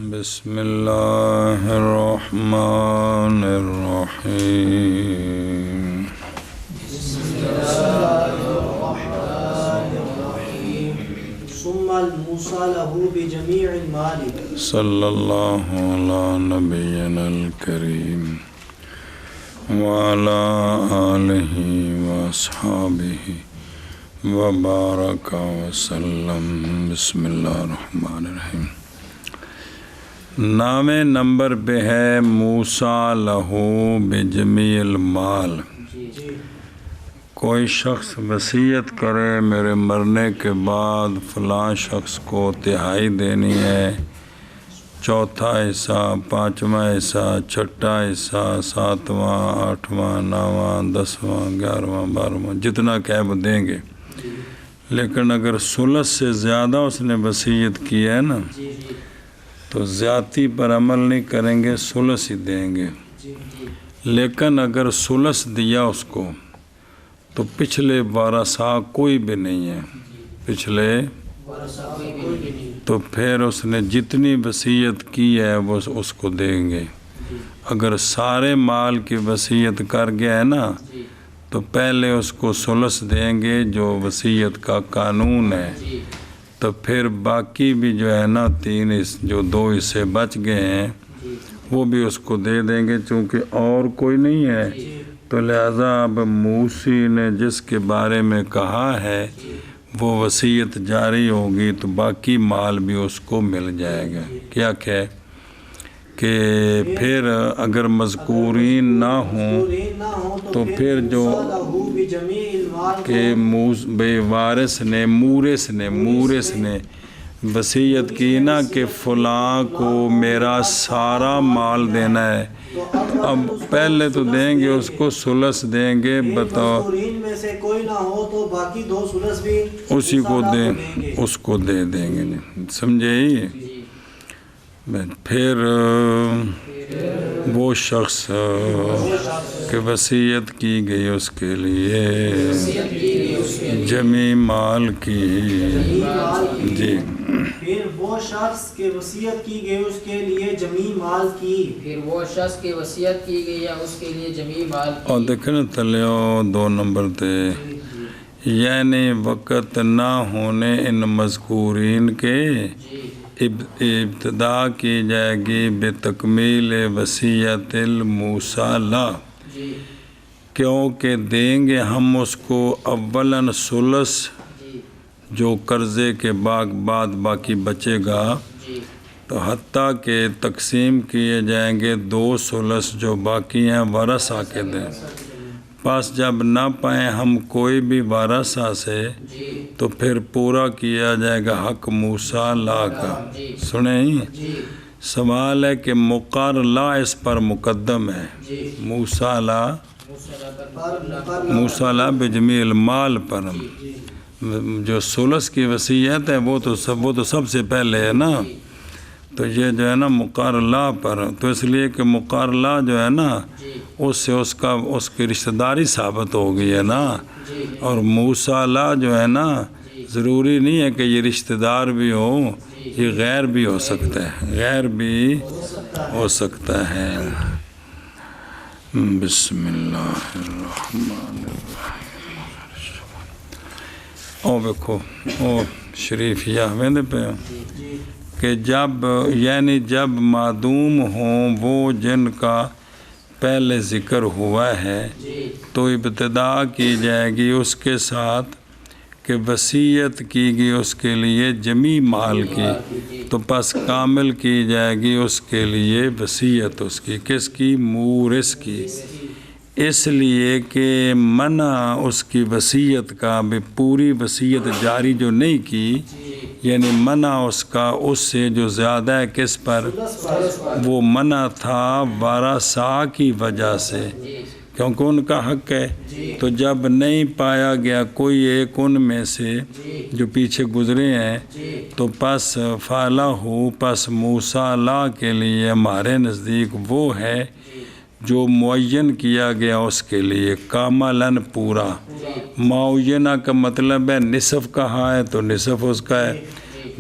بسم اللہ الرحمن الرحیم ثم الموصى له بجميع المال صلی اللہ علی نبینا الکریم وعلی آلہ واصحابہ وبارک وسلم۔ بسم اللہ الرحمن الرحیم۔ نام نمبر پہ ہے موسیٰ لہو بجمیع المال۔ کوئی شخص وصیت کرے میرے مرنے کے بعد فلاں شخص کو تہائی دینی ہے، چوتھا حصہ، پانچواں حصہ، چھٹا حصہ، ساتواں، آٹھواں، نواں، دسواں، گیارہواں، بارہواں، جتنا کہ وہ دیں گے۔ لیکن اگر ثلث سے زیادہ اس نے وصیت کی ہے نا تو زیادتی پر عمل نہیں کریں گے، ثلث ہی دیں گے۔ لیکن اگر ثلث دیا اس کو تو پچھلے وارثاء کوئی بھی نہیں ہے، پچھلے تو پھر اس نے جتنی وصیت کی ہے وہ اس کو دیں گے۔ اگر سارے مال کی وصیت کر گیا ہے نا تو پہلے اس کو ثلث دیں گے جو وصیت کا قانون ہے، تو پھر باقی بھی جو ہے نا جو دو حصے بچ گئے ہیں وہ بھی اس کو دے دیں گے، چونکہ اور کوئی نہیں ہے۔ تو لہذا اب موسی نے جس کے بارے میں کہا ہے وہ وصیت جاری ہوگی تو باقی مال بھی اس کو مل جائے گا۔ کیا کہ پھر اگر مذکورین نہ ہوں تو پھر جو کہ بے وارث نے مورث نے وصیت کی نا کہ فلاں کو میرا سارا مال دینا ہے، اب پہلے تو دیں گے اس کو ثلث دیں گے، بتاؤ اسی کو اس کو دے دیں گے، سمجھے؟ پھر وہ شخص کہ وصیت کی گئی اس کے لیے جمیع مال کی، جی پھر وہ شخص کے وصیت کی گئی اس کے لیے جمیع مال کی، پھر وہ شخص کی وصیت کی گئی ہے اس کے لیے جمیع مال کی۔ اور دیکھیں نا تلیو 2 نمبر تے، یعنی وقت نہ ہونے ان مذکورین کے ابتدا کی جائے گی بتکمیل وصیت الموصی لا، کیونکہ دیں گے ہم اس کو اولاً ثلث جو قرضے کے بعد باقی بچے گا، تو حتیٰ کہ تقسیم کیے جائیں گے 2 ثلث جو باقی ہیں ورثاء کے دیں۔ پس جب نہ پائیں ہم کوئی بھی وارثہ سے تو پھر پورا کیا جائے گا حق موسیٰ لا کا۔ سنیں، سوال ہے کہ مقر لا اس پر مقدم ہے، موسیٰ لا بجمیع المال پر، جو ثلث کی وصیت ہے وہ تو سب سے پہلے ہے نا، تو یہ جو ہے نا مقر لا پر، تو اس لیے کہ مقر لا جو ہے نا اس سے اس کی رشتہ داری ثابت ہو گئی ہے نا، اور موسیٰ لا جو ہے نا ضروری نہیں ہے کہ یہ رشتہ دار بھی ہو، یہ غیر بھی ہو سکتا ہے، غیر بھی ہو سکتا ہے۔ بسم اللہ الرحمن الرحیم۔ او دیکھو او شریف یاویندے پہ کہ جب معدوم ہوں وہ جن کا پہلے ذکر ہوا ہے تو ابتدا کی جائے گی اس کے ساتھ کہ وصیت کی گئی اس کے لیے جمیع مال کی، تو پس کامل کی جائے گی اس کے لیے وصیت اس کی، کس کی؟ مورث کی، اس لیے کہ منع اس کی وصیت کا بھی پوری وصیت جاری جو نہیں کی، یعنی منع اس کا اس سے جو زیادہ ہے کس پر؟ وہ منع تھا وارثاء کی وجہ سے، کیونکہ ان کا حق ہے۔ تو جب نہیں پایا گیا کوئی ایک ان میں سے جو پیچھے گزرے ہیں تو پس پس موسیٰ لا کے لیے ہمارے نزدیک وہ ہے جو معین کیا گیا اس کے لیے کاملاً پورا۔ معینہ کا مطلب ہے نصف کہا ہے تو نصف اس کا ہے،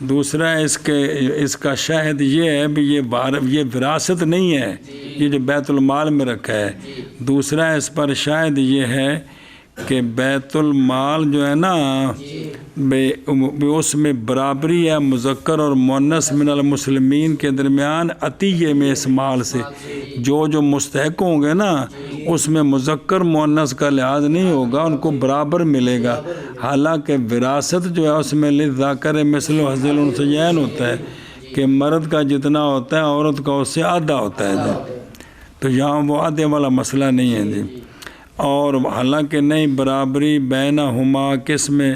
دوسرا اس کا شاہد یہ ہے بھی یہ وراثت نہیں ہے، یہ جو بیت المال میں رکھا ہے۔ دوسرا اس پر شاہد یہ ہے کہ بیت المال جو ہے نا اس میں برابری ہے مذکر اور مؤنث من المسلمین کے درمیان عطیے میں اس مال سے، جو مستحق ہوں گے نا اس میں مذکر مؤنث کا لحاظ نہیں ہوگا، ان کو برابر ملے گا۔ حالانکہ وراثت جو ہے اس میں للذکر مثل حظ الانثیین ہوتا ہے کہ مرد کا جتنا ہوتا ہے عورت کا اس سے آدھا ہوتا ہے جی، تو یہاں وہ آدھے والا مسئلہ نہیں ہے جی۔ اور حالانکہ نہیں برابری بینہما کس میں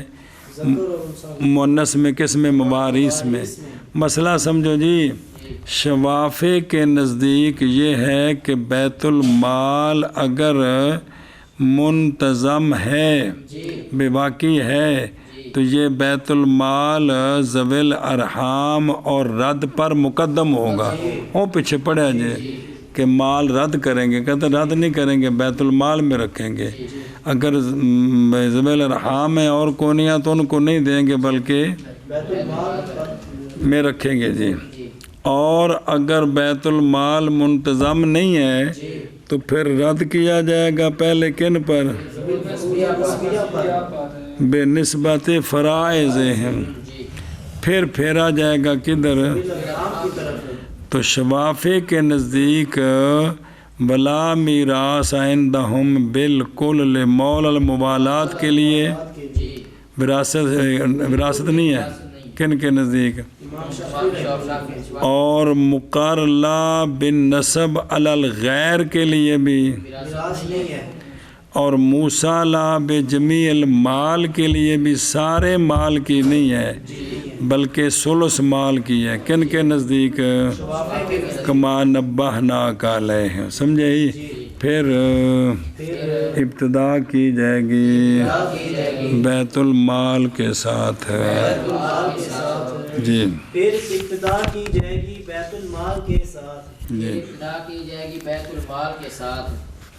مؤنث میں کس میں مواریث میں۔ مسئلہ سمجھو جی، شوافے کے نزدیک یہ ہے کہ بیت المال اگر منتظم ہے بے باقی ہے تو یہ بیت المال ذوی الارحام اور رد پر مقدم ہوگا۔ وہ پیچھے پڑے جی کہ مال رد کریں گے، کہتے رد نہیں کریں گے، بیت المال میں رکھیں گے۔ اگر ذوی الارحام ہے اور کونیاں تو ان کو نہیں دیں گے بلکہ میں رکھیں گے جی۔ اور اگر بیت المال منتظم نہیں ہے تو پھر رد کیا جائے گا پہلے کن پر؟ بے نسبت فرائض ہیں، پھر پھیرا جائے گا کدھر؟ تو شوافے کے نزدیک بلا میراث عندہم بالکل لمول الموالات کے لیے وراثت نہیں ہے کن کے نزدیک؟ اور مقارلہ بالنسب علی الغیر کے لیے بھی، اور موصالہ بجمیع المال کے لیے بھی سارے مال کی نہیں ہے بلکہ ثلث مال کی ہے۔ کن کے نزدیک؟ کما نبہناک علیہ، سمجھے ہی؟ پھر ابتدا کی جائے گی بیت المال کے ساتھ جی، پھر ابتدا کی جائے گی بیت المال کے ساتھ جی، ابتدا کی جائے گی بیت المال کے ساتھ۔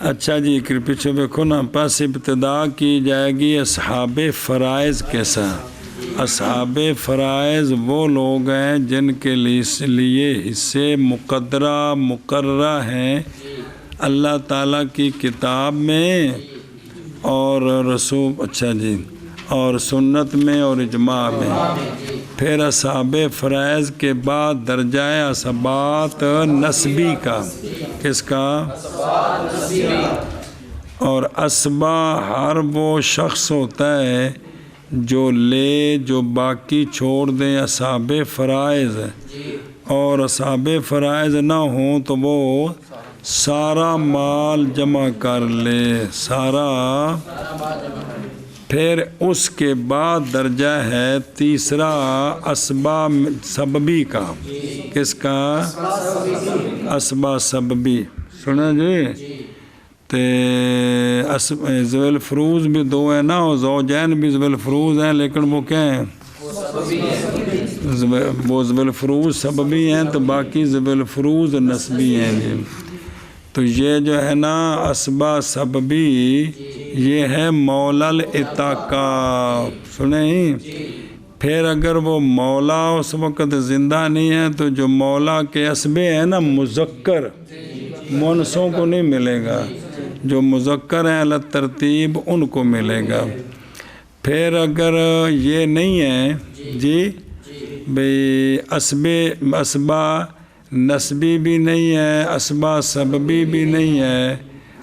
اچھا جی پیچھے دیکھو نا، پس ابتدا کی جائے گی اصحاب فرائض کے ساتھ۔ اصحاب فرائض وہ لوگ ہیں جن کے لیے حصے مقررہ ہیں اللہ تعالیٰ کی کتاب میں اور رسول، اچھا جی، اور سنت میں اور اجماع میں۔ پھر اصحاب فرائض کے بعد درجہ اثبات نسبی کا، کس کا؟ اور اسبا ہر وہ شخص ہوتا ہے جو باقی چھوڑ دیں اصحاب فرائض، اور اصحاب فرائض نہ ہوں تو وہ سارا مال جمع کر لے، سارا۔ پھر اس کے بعد درجہ ہے تیسرا اسباب سببی کا، کس کا؟ اسباب سببی، سنا جی؟ ذوی الفروض بھی دو ہیں نا، اور زوجین بھی ذوی الفروض ہیں، لیکن وہ کیا ہیں؟ وہ ذوی الفروض سببی ہیں تو باقی ذوی الفروض نسبی ہیں جی۔ تو یہ جو ہے نا اسباب سببی یہ ہے مولا الاتقا، سنیں؟ پھر اگر وہ مولا اس وقت زندہ نہیں ہے تو جو مولا کے اسبے ہیں نا مذکر، مؤنثوں کو نہیں ملے گا، جو مذکر ہیں علی ترتیب ان کو ملے گا۔ پھر اگر یہ نہیں ہے جی بھئی اسباب نسبی بھی نہیں ہے، اسباب سببی بھی نہیں ہے،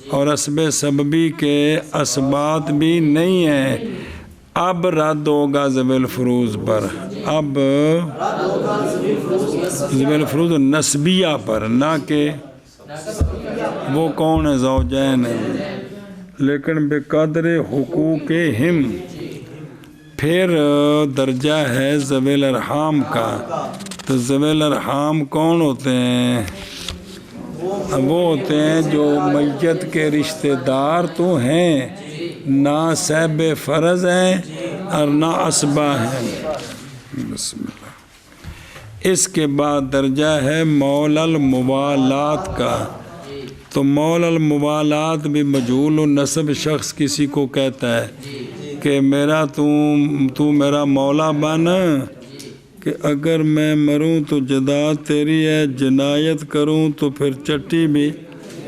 اور اسباب سببی کے اسبات بھی نہیں ہیں، اب رد ہوگا ذوی الفروض پر، اب ذوی الفروض نسبیہ پر، نہ کہ وہ کون ہے؟ زوجین ہیں، لیکن بقدر حقوقہم۔ پھر درجہ ہے ذوی الارحام کا، تو ذوی الارحام کون ہوتے ہیں؟ وہ ہوتے ہیں جو میت کے رشتہ دار تو ہیں، نہ صاحب فرض ہیں اور نہ اسبا ہیں۔ بسم اللہ۔ اس کے بعد درجہ ہے مولا الموالات کا، تو مولا الموالات بھی مجہول النسب شخص کسی کو کہتا ہے کہ تو میرا مولا بن، کہ اگر میں مروں تو جدا تیری ہے، جنایت کروں تو پھر چٹی بھی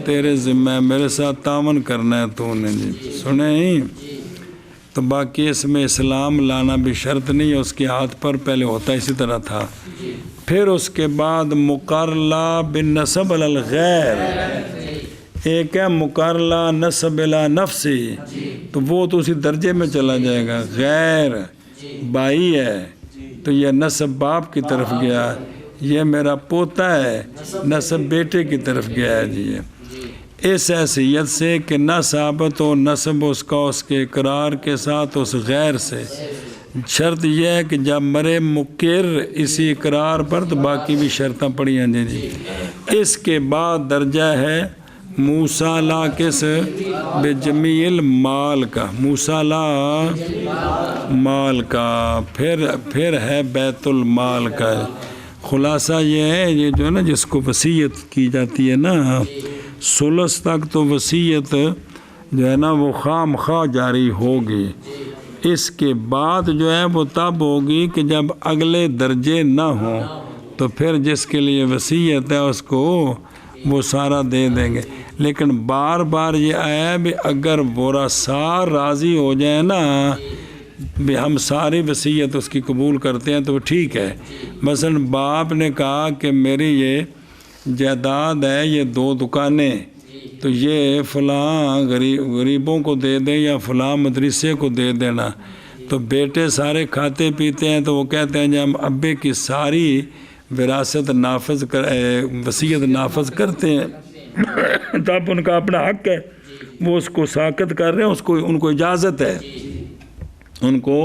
تیرے ذمہ ہے، میرے ساتھ تعاون کرنا ہے تو نے جی سنے ہی۔ تو باقی اس میں اسلام لانا بھی شرط نہیں ہے، اس کے ہاتھ پر پہلے ہوتا اسی طرح تھا۔ پھر اس کے بعد مقارلہ بالنسب علی الغیر، ایک ہے مقارلہ نسب الی نفسی، تو وہ تو اسی درجے میں چلا جائے گا۔ غیر بھائی ہے تو یہ نسب باپ کی طرف گیا، یہ میرا پوتا ہے نسب بیٹے کی طرف گیا ہے جی۔ اس حیثیت سے کہ نہ ثابت ہو نسب اس کا اس کے اقرار کے ساتھ اس غیر سے، شرط یہ ہے کہ جب مرے مقر اسی اقرار پر تو باقی بھی شرطیں پڑی ہیں جی۔ اس کے بعد درجہ ہے موصالہ کس بجمیل مال کا، موصالہ مال کا، پھر ہے بیت المال کا۔ خلاصہ یہ ہے، یہ جو ہے نا جس کو وصیت کی جاتی ہے نا، ثلث تک تو وصیت جو ہے نا وہ خام خواہ جاری ہوگی، اس کے بعد جو ہے وہ تب ہوگی کہ جب اگلے درجے نہ ہوں تو پھر جس کے لیے وصیت ہے اس کو وہ سارا دے دیں گے۔ لیکن بار بار یہ آیا ہے بھی اگر ورثاء راضی ہو جائے نا بھی ہم ساری وصیت اس کی قبول کرتے ہیں تو ٹھیک ہے۔ مثلا باپ نے کہا کہ میری یہ جائیداد ہے، یہ 2 دکانیں، تو یہ فلاں غریبوں کو دے دیں یا فلاں مدرسے کو دے دینا، تو بیٹے سارے کھاتے پیتے ہیں تو وہ کہتے ہیں جب ہم ابے کی ساری وراثت نافذ وصیت نافذ کرتے ہیں تب ان کا اپنا حق ہے، وہ اس کو ساکت کر رہے ہیں، ان کو اجازت ہے، ان کو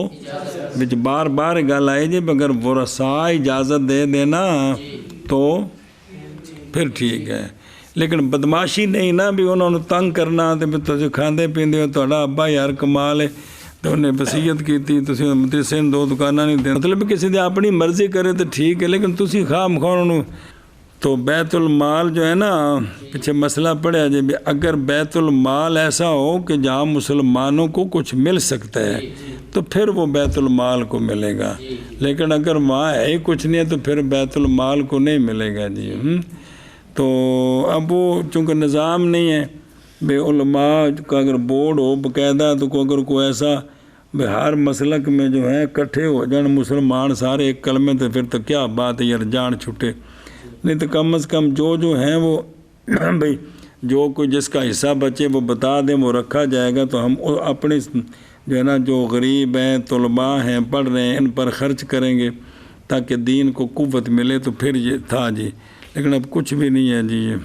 بار بار گل آئی جی اگر ورثاء اجازت دے دینا تو پھر ٹھیک ہے۔ لیکن بدماشی نہیں نا بھی انہوں نے تنگ کرنا تو تسی کھاندے پیندے ہو، تہاڈا ابا یار کمال ہے تو انہیں وصیت کی تسی مدرسے 2 دکاناں نہیں دے، مطلب کسی دی اپنی مرضی کرے تو ٹھیک ہے، لیکن تسی خواہ مخواہ انہوں۔ تو بیت المال جو ہے نا پیچھے مسئلہ پڑھا جی اگر بیت المال ایسا ہو کہ جہاں مسلمانوں کو کچھ مل سکتا ہے تو پھر وہ بیت المال کو ملے گا، لیکن اگر وہاں ہے ہی کچھ نہیں ہے تو پھر بیت المال کو نہیں ملے گا جی۔ تو اب وہ چونکہ نظام نہیں ہے بے علماء کا اگر بورڈ ہو باقاعدہ تو اگر کوئی ایسا ہر مسلک میں جو ہے اکٹھے ہو جان مسلمان سارے ایک کلمے تو پھر تو کیا بات ہے یار، جان چھٹے۔ نہیں تو کم از کم جو ہیں وہ بھئی جو کوئی جس کا حصہ بچے وہ بتا دیں، وہ رکھا جائے گا تو ہم اپنے جو ہے نا جو غریب ہیں طلباء ہیں پڑھ رہے ہیں ان پر خرچ کریں گے تاکہ دین کو قوت ملے، تو پھر یہ تھا جی۔ لیکن اب کچھ بھی نہیں ہے جی یہ۔